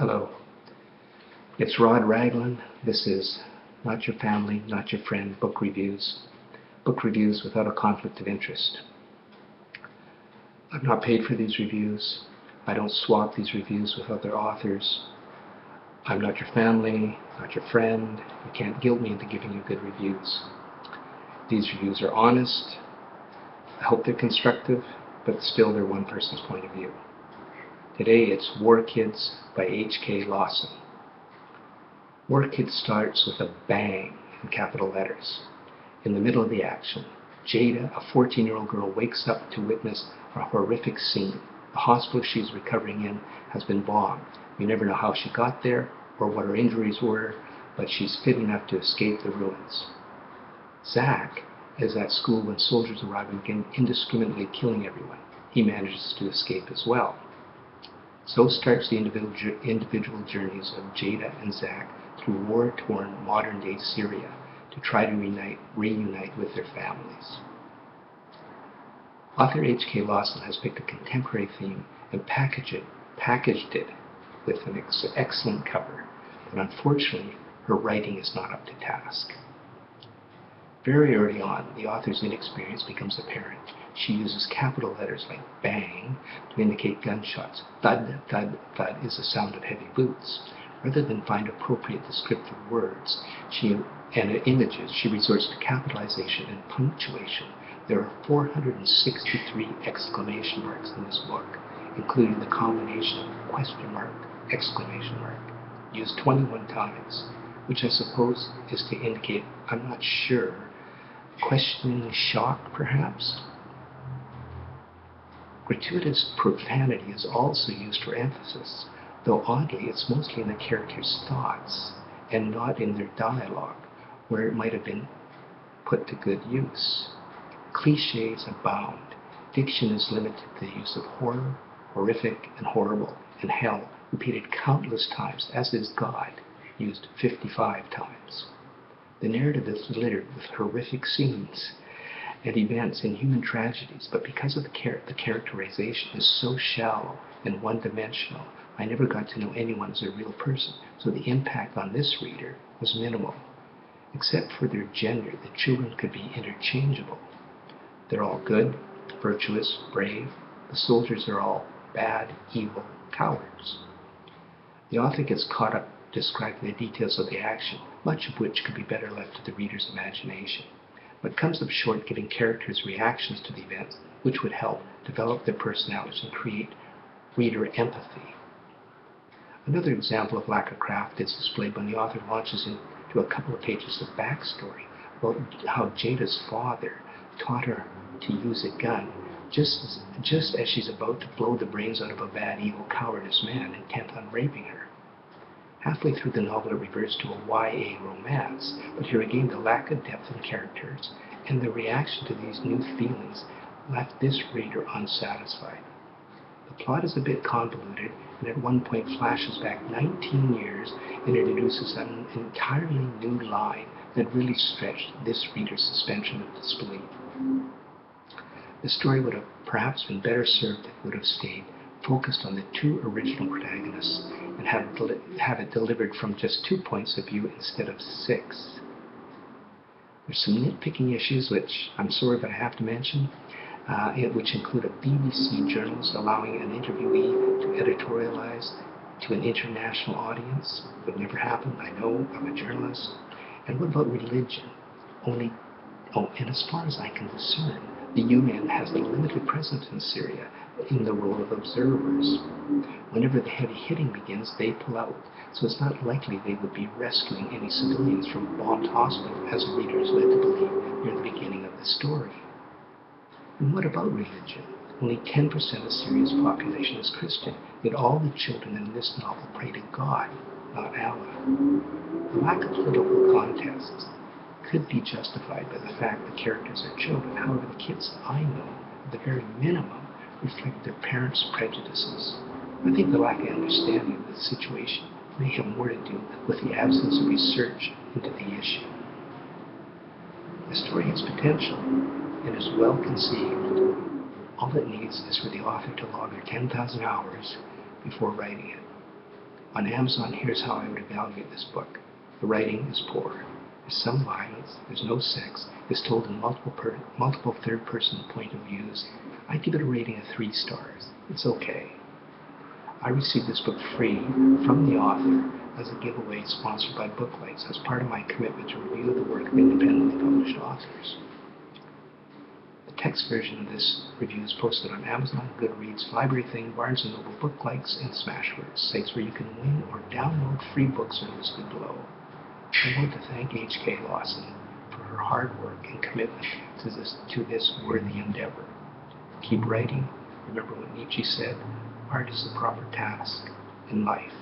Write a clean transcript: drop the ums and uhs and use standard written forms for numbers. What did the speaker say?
Hello, it's Raglin. This is Not Your Family, Not Your Friend book reviews. Book reviews without a conflict of interest. I'm not paid for these reviews. I don't swap these reviews with other authors. I'm not your family, not your friend. You can't guilt me into giving you good reviews. These reviews are honest. I hope they're constructive, but still they're one person's point of view. Today it's War Kids by HK Lawson. War Kids starts with a bang in capital letters. In the middle of the action, Jada, a 14-year-old girl, wakes up to witness a horrific scene. The hospital she's recovering in has been bombed. We never know how she got there or what her injuries were, but she's fit enough to escape the ruins. Zach is at school when soldiers arrive and begin indiscriminately killing everyone. He manages to escape as well. So starts the individual journeys of Jada and Zach through war-torn modern-day Syria to try to reunite with their families. Author HK Lawson has picked a contemporary theme and packaged it with an excellent cover, but unfortunately her writing is not up to task. Very early on, the author's inexperience becomes apparent. She uses capital letters like bang to indicate gunshots. Thud, thud, thud is the sound of heavy boots. Rather than find appropriate descriptive words and images, she resorts to capitalization and punctuation. There are 463 exclamation marks in this book, including the combination of question mark, exclamation mark, used 21 times, which I suppose is to indicate, I'm not sure, questioning shock perhaps? Gratuitous profanity is also used for emphasis, though oddly it's mostly in the characters' thoughts and not in their dialogue, where it might have been put to good use. Clichés abound. Diction is limited to the use of horror, horrific, and horrible, and hell, repeated countless times, as is God, used 55 times. The narrative is littered with horrific scenes and events in human tragedies, but because of the characterization is so shallow and one-dimensional, I never got to know anyone as a real person, so the impact on this reader was minimal. Except for their gender, the children could be interchangeable. They're all good, virtuous, brave. The soldiers are all bad, evil, cowards. The author gets caught up describing the details of the action, much of which could be better left to the reader's imagination, but comes up short giving characters reactions to the events which would help develop their personalities and create reader empathy. Another example of lack of craft is displayed when the author launches into a couple of pages of backstory about how Jada's father taught her to use a gun just as she's about to blow the brains out of a bad, evil, cowardice man intent on raping her. Halfway through the novel, it reverts to a YA romance, but here again the lack of depth in characters and the reaction to these new feelings left this reader unsatisfied. The plot is a bit convoluted, and at one point flashes back 19 years and introduces an entirely new line that really stretched this reader's suspension of disbelief. The story would have perhaps been better served if it would have stayed focused on the two original protagonists and have it delivered from just 2 points of view instead of 6. There's some nitpicking issues which I'm sorry but I have to mention, which include a BBC journalist allowing an interviewee to editorialize to an international audience. Would never happen, I know, I'm a journalist. And what about religion? And as far as I can discern, the UN has a limited presence in Syria in the role of observers. Whenever the heavy hitting begins, they pull out, so it's not likely they would be rescuing any civilians from a bombed hospital, as the reader is led to believe near the beginning of the story. And what about religion? Only 10% of Syria's population is Christian, yet all the children in this novel pray to God, not Allah. The lack of political context could be justified by the fact the characters are children. However, the kids I know, at the very minimum, reflect their parents' prejudices. I think the lack of understanding of the situation may have more to do with the absence of research into the issue. The story has potential and is well conceived. All it needs is for the author to log her 10,000 hours before writing it. On Amazon, here's how I would evaluate this book. The writing is poor. There's some violence. There's no sex. It's told in multiple third-person point of views. I give it a rating of 3 stars. It's okay. I received this book free from the author as a giveaway sponsored by Booklights as part of my commitment to review the work of independently published authors. The text version of this review is posted on Amazon, Goodreads, Library Thing, Barnes & Noble, Booklights, and Smashwords, sites where you can win or download free books are listed below. I want to thank HK Lawson for her hard work and commitment to this worthy endeavor. Keep writing. Remember what Nietzsche said, art is the proper task in life.